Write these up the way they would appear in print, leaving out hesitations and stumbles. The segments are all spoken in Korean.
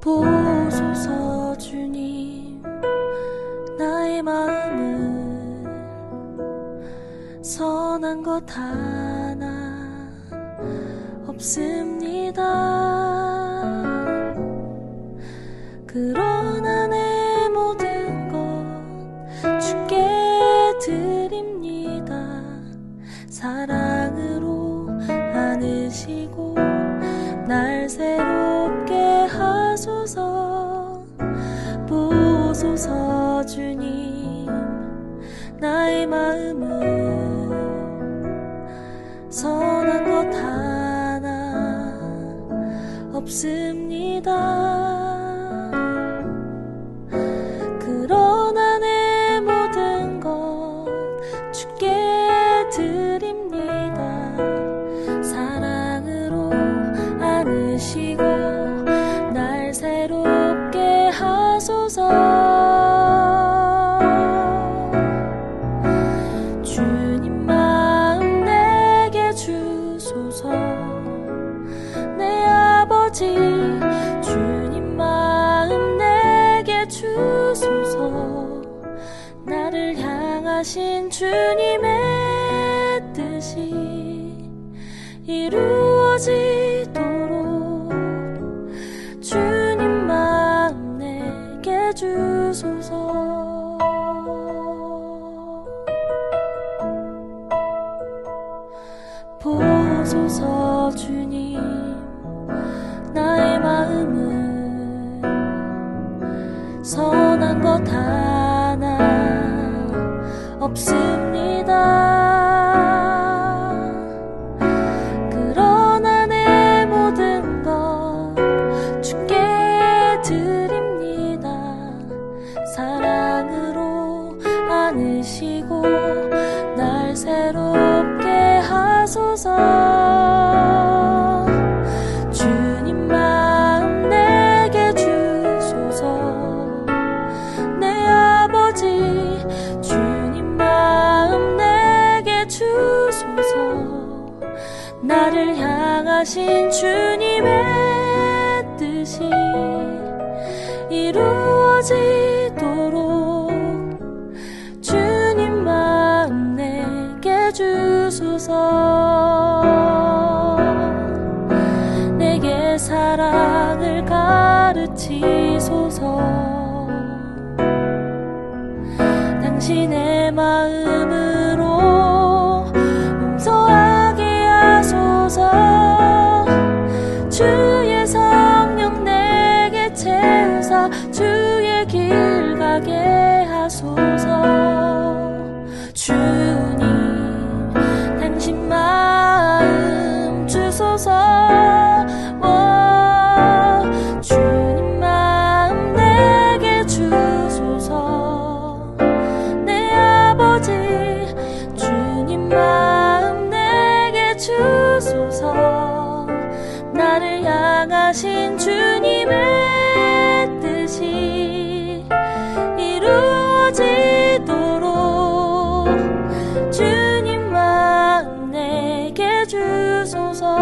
보소서 주님, 나의 마음을 선한 것 하나 없습니다. 그러나 내 모든 것 주께 드립니다. 사랑으로 안으시고 날 새롭게 하소서. 보소서 주님, 나의 마음을 선한 것 하나 없습니다. 그러나 내 모든 것 주께 드립니다. 사랑으로 안으시고 날 새롭게 하소서. 주님 마음 내게 주소서. 내 아버지 주님 마음 내게 주소서. 나를 향하신 주님의 뜻이 이루어지도록 주님 마음 내게 주소서. 보소서 주님, 나의 마음을 선한 것 하나 없습니다. 그러나 내 모든 것 주께 드립니다. 사랑으로 안으시고 날 새롭게 하소서. 주님 마음 내게 주소서. 내 아버지 주님 마음 내게 주소서. 나를 향하신 주님의 뜻이 이루어지도록 주님 마음 내게 주소서. 내게 사랑을 가르치소서. 당신의 마음으로 용서하게 하소서. 주의 성령 내게 채우사 주의 길 가게 하소서. 주님 당신 마음 주소서. 주님 마음 내게 주소서. 내 아버지 주님 마음 내게 주소서. 나를 향하신 주님의 뜻이 이루어지도록 주님 마음 내게 주소서.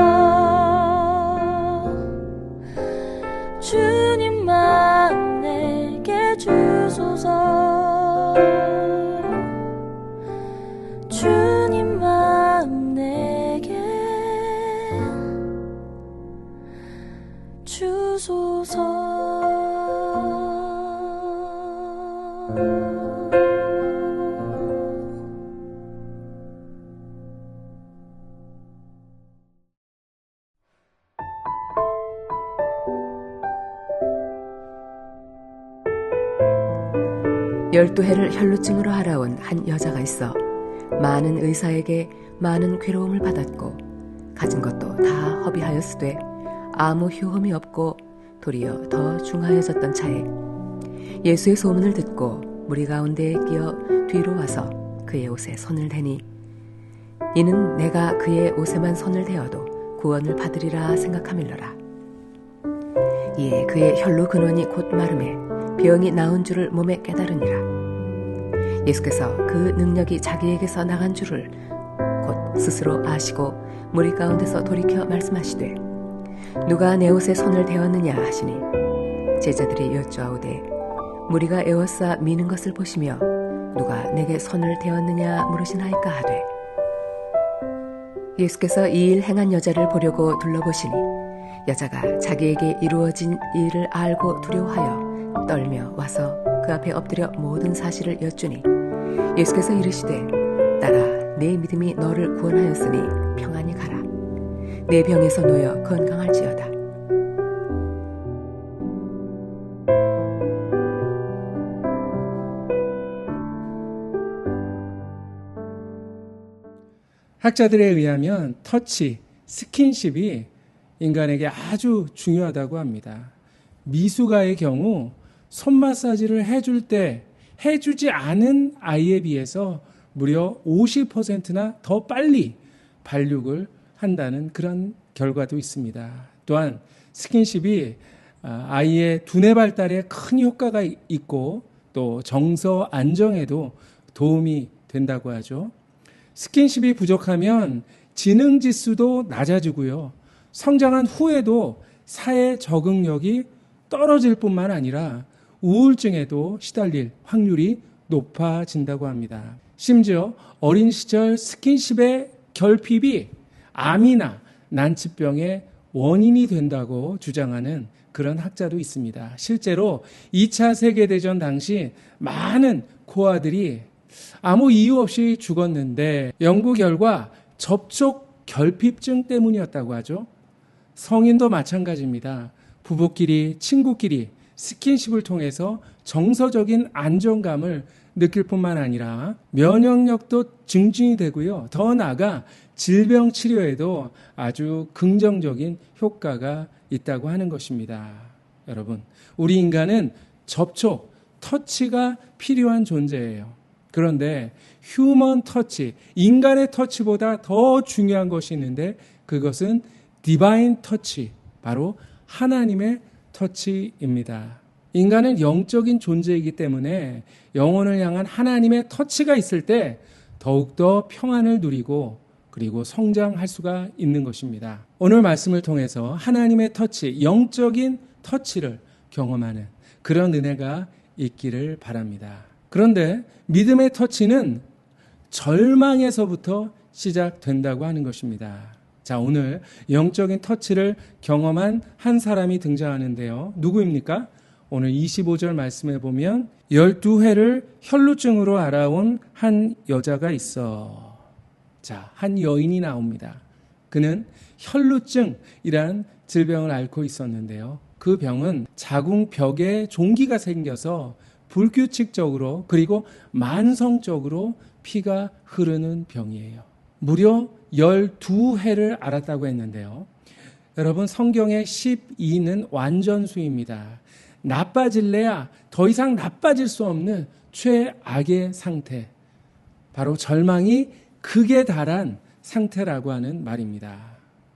주님 마음 내게 주소서. 주님 마음 내게 주소서. 열두 해를 혈루증으로 앓아온 한 여자가 있어 많은 의사에게 많은 괴로움을 받았고 가진 것도 다 허비하였으되 아무 효험이 없고 도리어 더 중하여졌던 차에 예수의 소문을 듣고 무리 가운데에 끼어 뒤로 와서 그의 옷에 손을 대니 이는 내가 그의 옷에만 손을 대어도 구원을 받으리라 생각함일러라. 이에 그의 혈루 근원이 곧 마름에 병이 나은 줄을 몸에 깨달으니라. 예수께서 그 능력이 자기에게서 나간 줄을 곧 스스로 아시고 무리 가운데서 돌이켜 말씀하시되 누가 내 옷에 손을 대었느냐 하시니 제자들이 여쭈아오되 무리가 에워싸 미는 것을 보시며 누가 내게 손을 대었느냐 물으시나이까 하되 예수께서 이 일 행한 여자를 보려고 둘러보시니 여자가 자기에게 이루어진 일을 알고 두려워하여 떨며 와서 그 앞에 엎드려 모든 사실을 여쭈니 예수께서 이르시되 딸아 내 믿음이 너를 구원하였으니 평안히 가라 내 병에서 놓여 건강할지어다. 학자들에 의하면 터치, 스킨십이 인간에게 아주 중요하다고 합니다. 미숙아의 경우 손 마사지를 해줄 때 해주지 않은 아이에 비해서 무려 50%나 더 빨리 발육을 한다는 그런 결과도 있습니다. 또한 스킨십이 아이의 두뇌 발달에 큰 효과가 있고 또 정서 안정에도 도움이 된다고 하죠. 스킨십이 부족하면 지능 지수도 낮아지고요. 성장한 후에도 사회 적응력이 떨어질 뿐만 아니라 우울증에도 시달릴 확률이 높아진다고 합니다. 심지어 어린 시절 스킨십의 결핍이 암이나 난치병의 원인이 된다고 주장하는 그런 학자도 있습니다. 실제로 2차 세계대전 당시 많은 고아들이 아무 이유 없이 죽었는데 연구 결과 접촉 결핍증 때문이었다고 하죠. 성인도 마찬가지입니다. 부부끼리, 친구끼리 스킨십을 통해서 정서적인 안정감을 느낄 뿐만 아니라 면역력도 증진이 되고요. 더 나아가 질병 치료에도 아주 긍정적인 효과가 있다고 하는 것입니다. 여러분, 우리 인간은 접촉, 터치가 필요한 존재예요. 그런데 휴먼 터치, 인간의 터치보다 더 중요한 것이 있는데 그것은 디바인 터치, 바로 하나님의 터치입니다. 인간은 영적인 존재이기 때문에 영혼을 향한 하나님의 터치가 있을 때 더욱더 평안을 누리고 그리고 성장할 수가 있는 것입니다. 오늘 말씀을 통해서 하나님의 터치, 영적인 터치를 경험하는 그런 은혜가 있기를 바랍니다. 그런데 믿음의 터치는 절망에서부터 시작된다고 하는 것입니다. 자, 오늘 영적인 터치를 경험한 한 사람이 등장하는데요. 누구입니까? 오늘 25절 말씀에 보면 12회를 혈루증으로 알아온 한 여자가 있어. 자, 한 여인이 나옵니다. 그는 혈루증이란 질병을 앓고 있었는데요. 그 병은 자궁벽에 종기가 생겨서 불규칙적으로 그리고 만성적으로 피가 흐르는 병이에요. 무려 12회를 앓았다고 했는데요. 여러분, 성경의 12는 완전수입니다. 나빠질래야 더 이상 나빠질 수 없는 최악의 상태. 바로 절망이 극에 달한 상태라고 하는 말입니다.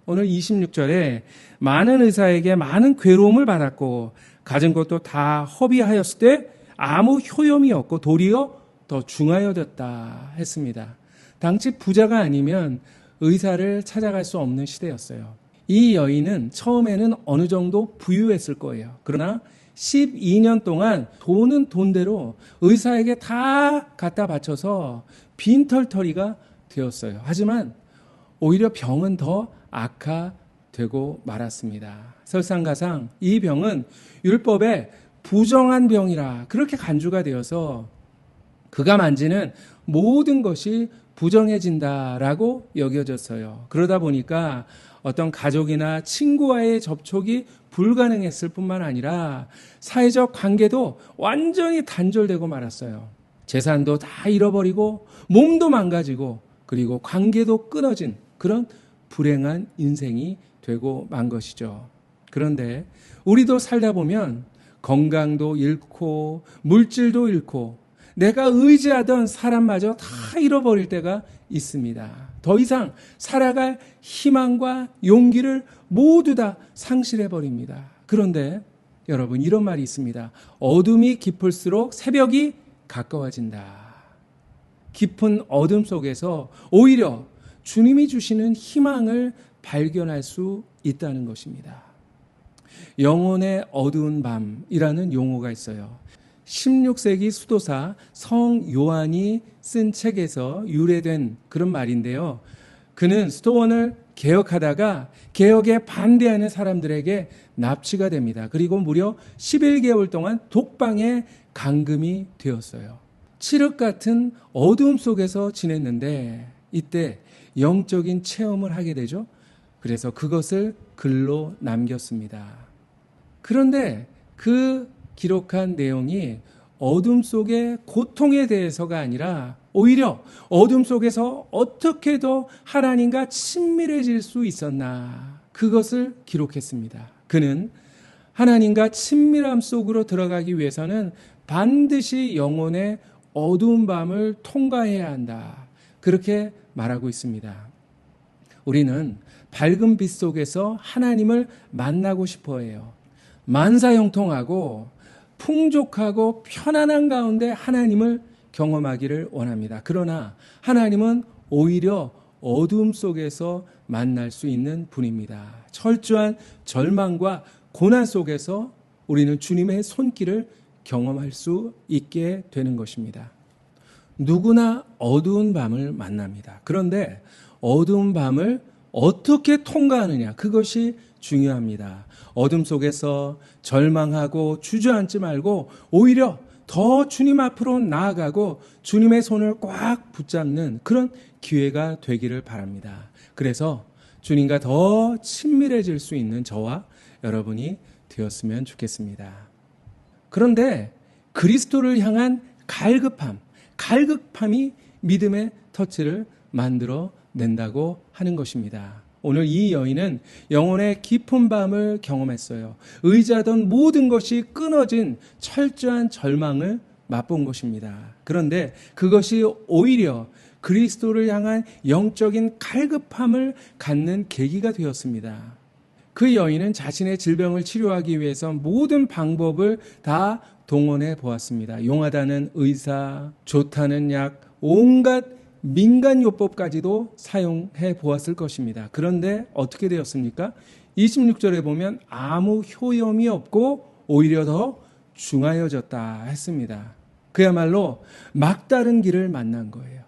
오늘 26절에 많은 의사에게 많은 괴로움을 받았고 가진 것도 다 허비하였을 때 아무 효용이 없고 도리어 더 중하여졌다 했습니다. 당시 부자가 아니면 의사를 찾아갈 수 없는 시대였어요. 이 여인은 처음에는 어느 정도 부유했을 거예요. 그러나 12년 동안 돈은 돈대로 의사에게 다 갖다 바쳐서 빈털터리가 되었어요. 하지만 오히려 병은 더 악화되고 말았습니다. 설상가상 이 병은 율법에 부정한 병이라 그렇게 간주가 되어서 그가 만지는 모든 것이 부정해진다라고 여겨졌어요. 그러다 보니까 어떤 가족이나 친구와의 접촉이 불가능했을 뿐만 아니라 사회적 관계도 완전히 단절되고 말았어요. 재산도 다 잃어버리고 몸도 망가지고 그리고 관계도 끊어진 그런 불행한 인생이 되고 만 것이죠. 그런데 우리도 살다 보면 건강도 잃고 물질도 잃고 내가 의지하던 사람마저 다 잃어버릴 때가 있습니다. 더 이상 살아갈 희망과 용기를 모두 다 상실해버립니다. 그런데 여러분, 이런 말이 있습니다. 어둠이 깊을수록 새벽이 가까워진다. 깊은 어둠 속에서 오히려 주님이 주시는 희망을 발견할 수 있다는 것입니다. 영혼의 어두운 밤이라는 용어가 있어요. 16세기 수도사 성 요한이 쓴 책에서 유래된 그런 말인데요. 그는 수도원을 개혁하다가 개혁에 반대하는 사람들에게 납치가 됩니다. 그리고 무려 11개월 동안 독방에 감금이 되었어요. 칠흑 같은 어두움 속에서 지냈는데 이때 영적인 체험을 하게 되죠. 그래서 그것을 글로 남겼습니다. 그런데 그 기록한 내용이 어둠 속의 고통에 대해서가 아니라 오히려 어둠 속에서 어떻게 더 하나님과 친밀해질 수 있었나, 그것을 기록했습니다. 그는 하나님과 친밀함 속으로 들어가기 위해서는 반드시 영혼의 어두운 밤을 통과해야 한다, 그렇게 말하고 있습니다. 우리는 밝은 빛 속에서 하나님을 만나고 싶어 해요. 만사형통하고 풍족하고 편안한 가운데 하나님을 경험하기를 원합니다. 그러나 하나님은 오히려 어두움 속에서 만날 수 있는 분입니다. 철저한 절망과 고난 속에서 우리는 주님의 손길을 경험할 수 있게 되는 것입니다. 누구나 어두운 밤을 만납니다. 그런데 어두운 밤을 어떻게 통과하느냐, 그것이 중요합니다. 어둠 속에서 절망하고 주저앉지 말고 오히려 더 주님 앞으로 나아가고 주님의 손을 꽉 붙잡는 그런 기회가 되기를 바랍니다. 그래서 주님과 더 친밀해질 수 있는 저와 여러분이 되었으면 좋겠습니다. 그런데 그리스도를 향한 갈급함이 믿음의 터치를 만들어 낸다고 하는 것입니다. 오늘 이 여인은 영혼의 깊은 밤을 경험했어요. 의지하던 모든 것이 끊어진 철저한 절망을 맛본 것입니다. 그런데 그것이 오히려 그리스도를 향한 영적인 갈급함을 갖는 계기가 되었습니다. 그 여인은 자신의 질병을 치료하기 위해서 모든 방법을 다 동원해 보았습니다. 용하다는 의사, 좋다는 약, 온갖 민간요법까지도 사용해 보았을 것입니다. 그런데 어떻게 되었습니까? 26절에 보면 아무 효험이 없고 오히려 더 중하여졌다 했습니다. 그야말로 막다른 길을 만난 거예요.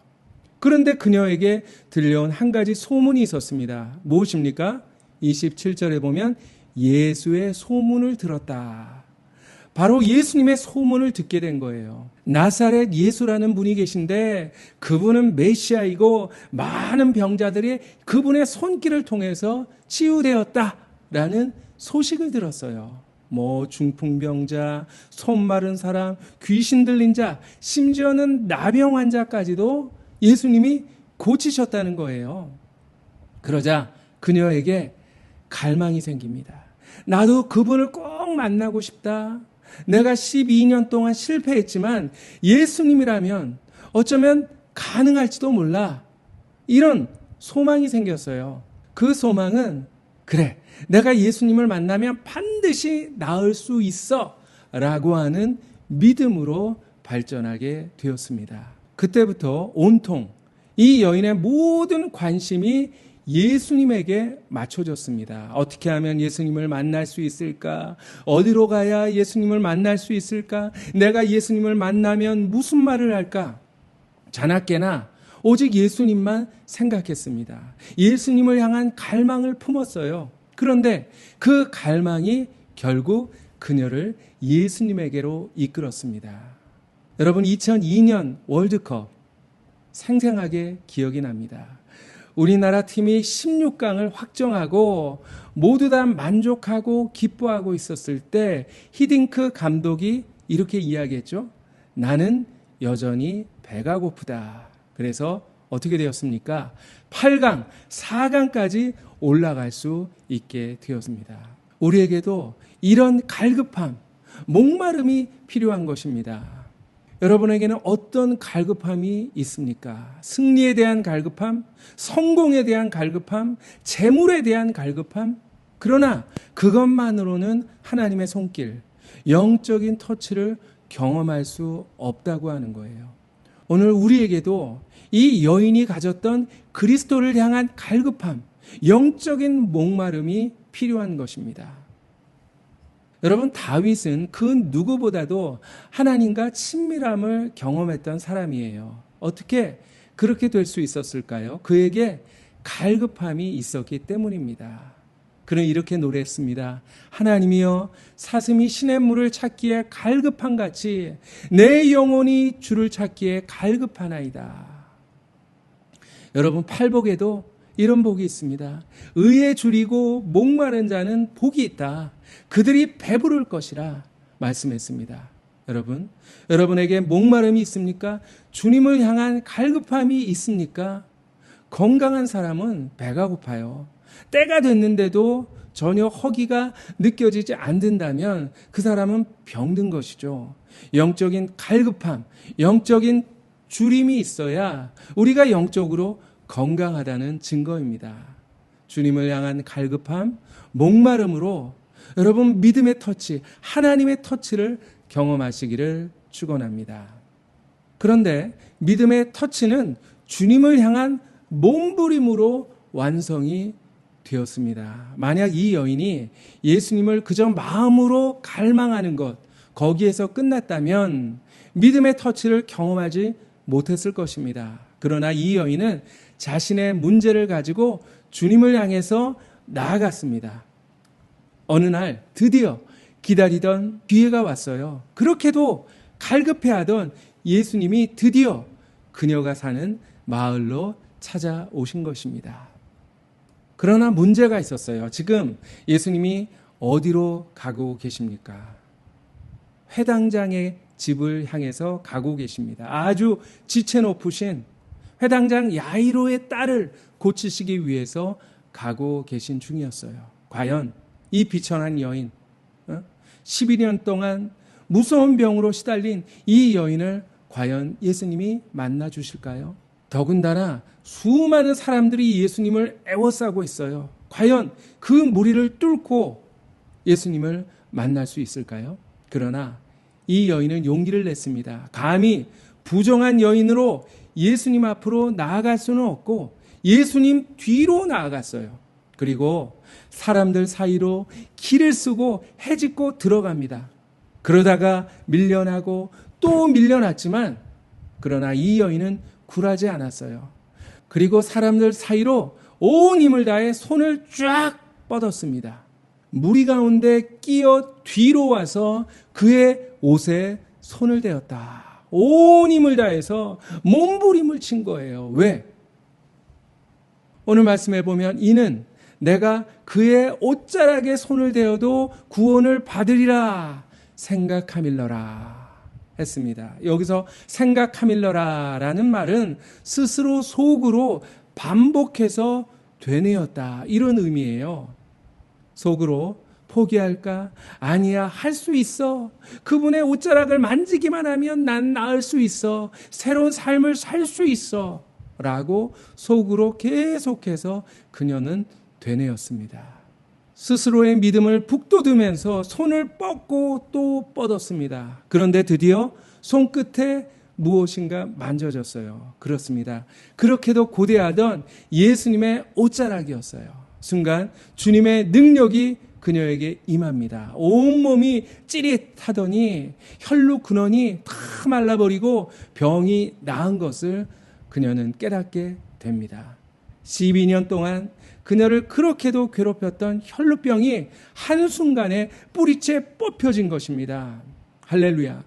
그런데 그녀에게 들려온 한 가지 소문이 있었습니다. 무엇입니까? 27절에 보면 예수의 소문을 들었다. 바로 예수님의 소문을 듣게 된 거예요. 나사렛 예수라는 분이 계신데 그분은 메시아이고 많은 병자들이 그분의 손길을 통해서 치유되었다라는 소식을 들었어요. 중풍병자, 손 마른 사람, 귀신 들린 자, 심지어는 나병 환자까지도 예수님이 고치셨다는 거예요. 그러자 그녀에게 갈망이 생깁니다. 나도 그분을 꼭 만나고 싶다. 내가 12년 동안 실패했지만 예수님이라면 어쩌면 가능할지도 몰라. 이런 소망이 생겼어요. 그 소망은 그래, 내가 예수님을 만나면 반드시 나을 수 있어 라고 하는 믿음으로 발전하게 되었습니다. 그때부터 온통 이 여인의 모든 관심이 예수님에게 맞춰졌습니다. 어떻게 하면 예수님을 만날 수 있을까? 어디로 가야 예수님을 만날 수 있을까? 내가 예수님을 만나면 무슨 말을 할까? 자나깨나 오직 예수님만 생각했습니다. 예수님을 향한 갈망을 품었어요. 그런데 그 갈망이 결국 그녀를 예수님에게로 이끌었습니다. 여러분, 2002년 월드컵 생생하게 기억이 납니다. 우리나라 팀이 16강을 확정하고 모두 다 만족하고 기뻐하고 있었을 때 히딩크 감독이 이렇게 이야기했죠. 나는 여전히 배가 고프다. 그래서 어떻게 되었습니까? 8강, 4강까지 올라갈 수 있게 되었습니다. 우리에게도 이런 갈급함, 목마름이 필요한 것입니다. 여러분에게는 어떤 갈급함이 있습니까? 승리에 대한 갈급함, 성공에 대한 갈급함, 재물에 대한 갈급함. 그러나 그것만으로는 하나님의 손길, 영적인 터치를 경험할 수 없다고 하는 거예요. 오늘 우리에게도 이 여인이 가졌던 그리스도를 향한 갈급함, 영적인 목마름이 필요한 것입니다. 여러분, 다윗은 그 누구보다도 하나님과 친밀함을 경험했던 사람이에요. 어떻게 그렇게 될 수 있었을까요? 그에게 갈급함이 있었기 때문입니다. 그는 이렇게 노래했습니다. 하나님이여, 사슴이 시냇물을 찾기에 갈급한 같이 내 영혼이 주를 찾기에 갈급하나이다. 여러분, 팔복에도 이런 복이 있습니다. 의에 줄이고 목마른 자는 복이 있다. 그들이 배부를 것이라 말씀했습니다. 여러분에게 목마름이 있습니까? 주님을 향한 갈급함이 있습니까? 건강한 사람은 배가 고파요. 때가 됐는데도 전혀 허기가 느껴지지 않는다면 그 사람은 병든 것이죠. 영적인 갈급함, 영적인 주림이 있어야 우리가 영적으로 건강하다는 증거입니다. 주님을 향한 갈급함, 목마름으로 여러분 믿음의 터치, 하나님의 터치를 경험하시기를 축원합니다. 그런데 믿음의 터치는 주님을 향한 몸부림으로 완성이 되었습니다. 만약 이 여인이 예수님을 그저 마음으로 갈망하는 것, 거기에서 끝났다면 믿음의 터치를 경험하지 못했을 것입니다. 그러나 이 여인은 자신의 문제를 가지고 주님을 향해서 나아갔습니다. 어느 날 드디어 기다리던 기회가 왔어요. 그렇게도 갈급해하던 예수님이 드디어 그녀가 사는 마을로 찾아오신 것입니다. 그러나 문제가 있었어요. 지금 예수님이 어디로 가고 계십니까? 회당장의 집을 향해서 가고 계십니다. 아주 지체 높으신 회당장 야이로의 딸을 고치시기 위해서 가고 계신 중이었어요. 과연 이 비천한 여인, 12년 동안 무서운 병으로 시달린 이 여인을 과연 예수님이 만나 주실까요? 더군다나 수많은 사람들이 예수님을 애워싸고 있어요. 과연 그 무리를 뚫고 예수님을 만날 수 있을까요? 그러나 이 여인은 용기를 냈습니다. 감히 부정한 여인으로 예수님 앞으로 나아갈 수는 없고 예수님 뒤로 나아갔어요. 그리고 사람들 사이로 길을 쓰고 헤집고 들어갑니다. 그러다가 밀려나고 또 밀려났지만 그러나 이 여인은 굴하지 않았어요. 그리고 사람들 사이로 온 힘을 다해 손을 쫙 뻗었습니다. 무리 가운데 끼어 뒤로 와서 그의 옷에 손을 대었다. 온 힘을 다해서 몸부림을 친 거예요. 왜? 오늘 말씀해 보면 이는 내가 그의 옷자락에 손을 대어도 구원을 받으리라 생각하밀러라 했습니다. 여기서 생각하밀러라라는 말은 스스로 속으로 반복해서 되뇌었다, 이런 의미예요. 속으로 포기할까? 아니야, 할 수 있어. 그분의 옷자락을 만지기만 하면 난 나을 수 있어. 새로운 삶을 살 수 있어. 라고 속으로 계속해서 그녀는 되뇌었습니다. 스스로의 믿음을 북돋으면서 손을 뻗고 또 뻗었습니다. 그런데 드디어 손끝에 무엇인가 만져졌어요. 그렇습니다. 그렇게도 고대하던 예수님의 옷자락이었어요. 순간 주님의 능력이 그녀에게 임합니다. 온몸이 찌릿하더니 혈루 근원이 다 말라버리고 병이 나은 것을 그녀는 깨닫게 됩니다. 12년 동안 그녀를 그렇게도 괴롭혔던 혈루병이 한순간에 뿌리채 뽑혀진 것입니다. 할렐루야.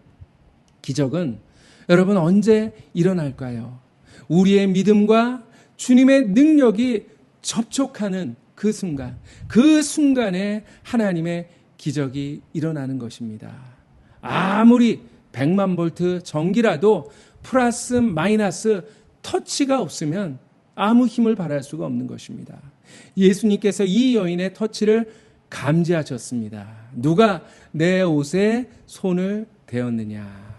기적은 여러분 언제 일어날까요? 우리의 믿음과 주님의 능력이 접촉하는 그 순간에 하나님의 기적이 일어나는 것입니다. 아무리 100만 볼트 전기라도 플러스 마이너스 터치가 없으면 아무 힘을 발할 수가 없는 것입니다. 예수님께서 이 여인의 터치를 감지하셨습니다. 누가 내 옷에 손을 대었느냐.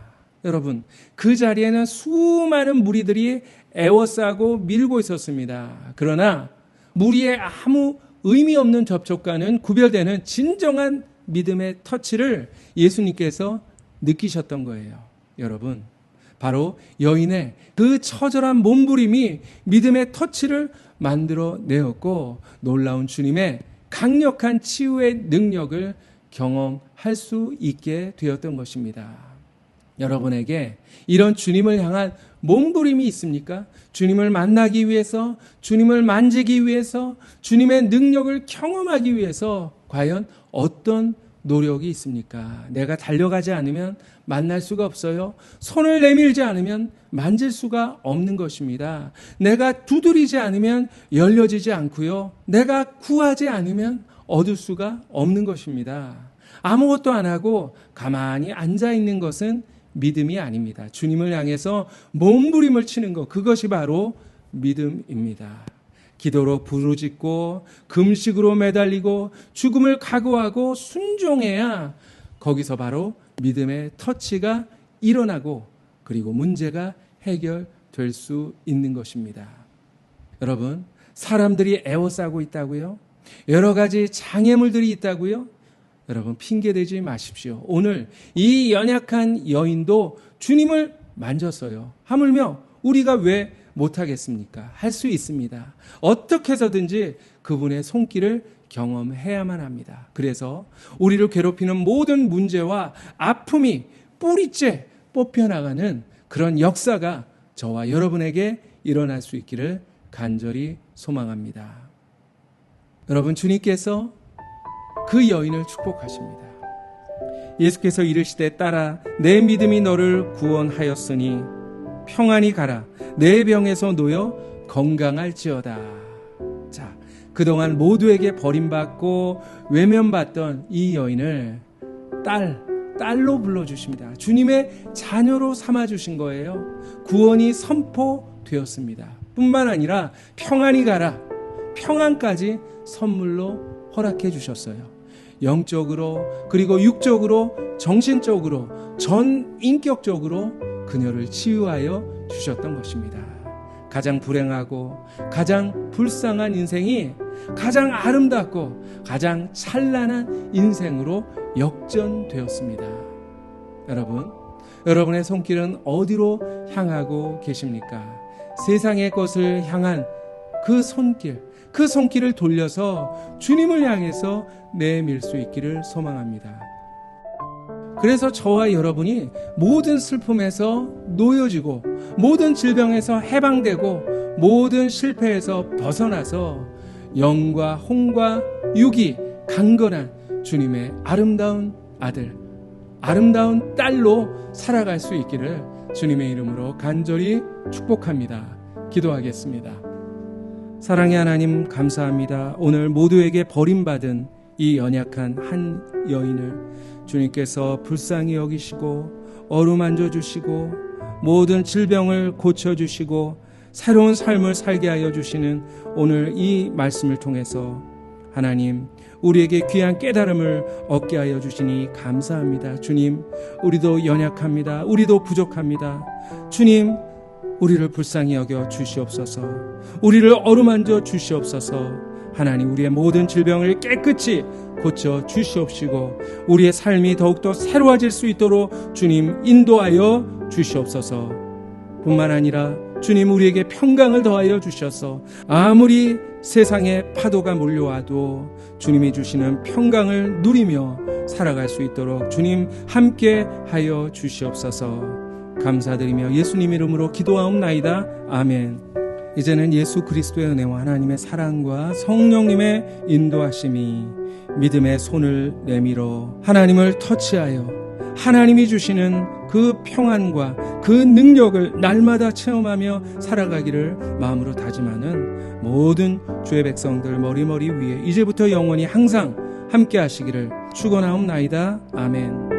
여러분, 그 자리에는 수많은 무리들이 애워싸고 밀고 있었습니다. 그러나 무리의 아무 의미 없는 접촉과는 구별되는 진정한 믿음의 터치를 예수님께서 느끼셨던 거예요. 여러분, 바로 여인의 그 처절한 몸부림이 믿음의 터치를 만들어 내었고 놀라운 주님의 강력한 치유의 능력을 경험할 수 있게 되었던 것입니다. 여러분에게 이런 주님을 향한 몸부림이 있습니까? 주님을 만나기 위해서, 주님을 만지기 위해서, 주님의 능력을 경험하기 위해서 과연 어떤 노력이 있습니까? 내가 달려가지 않으면 만날 수가 없어요. 손을 내밀지 않으면 만질 수가 없는 것입니다. 내가 두드리지 않으면 열려지지 않고요. 내가 구하지 않으면 얻을 수가 없는 것입니다. 아무것도 안 하고 가만히 앉아 있는 것은 믿음이 아닙니다. 주님을 향해서 몸부림을 치는 것, 그것이 바로 믿음입니다. 기도로 부르짖고 금식으로 매달리고 죽음을 각오하고 순종해야 거기서 바로 믿음의 터치가 일어나고 그리고 문제가 해결될 수 있는 것입니다. 여러분, 사람들이 애워싸고 있다고요? 여러 가지 장애물들이 있다고요? 여러분, 핑계대지 마십시오. 오늘 이 연약한 여인도 주님을 만졌어요. 하물며 우리가 왜 못하겠습니까? 할 수 있습니다. 어떻게 해서든지 그분의 손길을 경험해야만 합니다. 그래서 우리를 괴롭히는 모든 문제와 아픔이 뿌리째 뽑혀나가는 그런 역사가 저와 여러분에게 일어날 수 있기를 간절히 소망합니다. 여러분, 주님께서 그 여인을 축복하십니다. 예수께서 이르시되 딸아, 내 믿음이 너를 구원하였으니 평안히 가라. 내 병에서 놓여 건강할지어다. 자, 그동안 모두에게 버림받고 외면받던 이 여인을 딸로 불러주십니다. 주님의 자녀로 삼아주신 거예요. 구원이 선포되었습니다. 뿐만 아니라 평안히 가라. 평안까지 선물로 허락해 주셨어요. 영적으로, 그리고 육적으로, 정신적으로, 전 인격적으로 그녀를 치유하여 주셨던 것입니다. 가장 불행하고 가장 불쌍한 인생이 가장 아름답고 가장 찬란한 인생으로 역전되었습니다. 여러분, 여러분의 손길은 어디로 향하고 계십니까? 세상의 것을 향한 그 손길을 돌려서 주님을 향해서 내밀 수 있기를 소망합니다. 그래서 저와 여러분이 모든 슬픔에서 놓여지고 모든 질병에서 해방되고 모든 실패에서 벗어나서 영과 홍과 육이 강건한 주님의 아름다운 아들, 아름다운 딸로 살아갈 수 있기를 주님의 이름으로 간절히 축복합니다. 기도하겠습니다. 사랑의 하나님, 감사합니다. 오늘 모두에게 버림받은 이 연약한 한 여인을 주님께서 불쌍히 여기시고 어루만져 주시고 모든 질병을 고쳐주시고 새로운 삶을 살게 하여 주시는 오늘 이 말씀을 통해서 하나님, 우리에게 귀한 깨달음을 얻게 하여 주시니 감사합니다. 주님, 우리도 연약합니다. 우리도 부족합니다. 주님, 우리를 불쌍히 여겨 주시옵소서. 우리를 어루만져 주시옵소서. 하나님, 우리의 모든 질병을 깨끗이 고쳐 주시옵시고 우리의 삶이 더욱더 새로워질 수 있도록 주님 인도하여 주시옵소서. 뿐만 아니라 주님, 우리에게 평강을 더하여 주셔서 아무리 세상에 파도가 몰려와도 주님이 주시는 평강을 누리며 살아갈 수 있도록 주님 함께 하여 주시옵소서. 감사드리며 예수님 이름으로 기도하옵나이다. 아멘. 이제는 예수 그리스도의 은혜와 하나님의 사랑과 성령님의 인도하심이 믿음의 손을 내밀어 하나님을 터치하여 하나님이 주시는 그 평안과 그 능력을 날마다 체험하며 살아가기를 마음으로 다짐하는 모든 주의 백성들 머리머리 위에 이제부터 영원히 항상 함께 하시기를 축원하옵나이다. 아멘.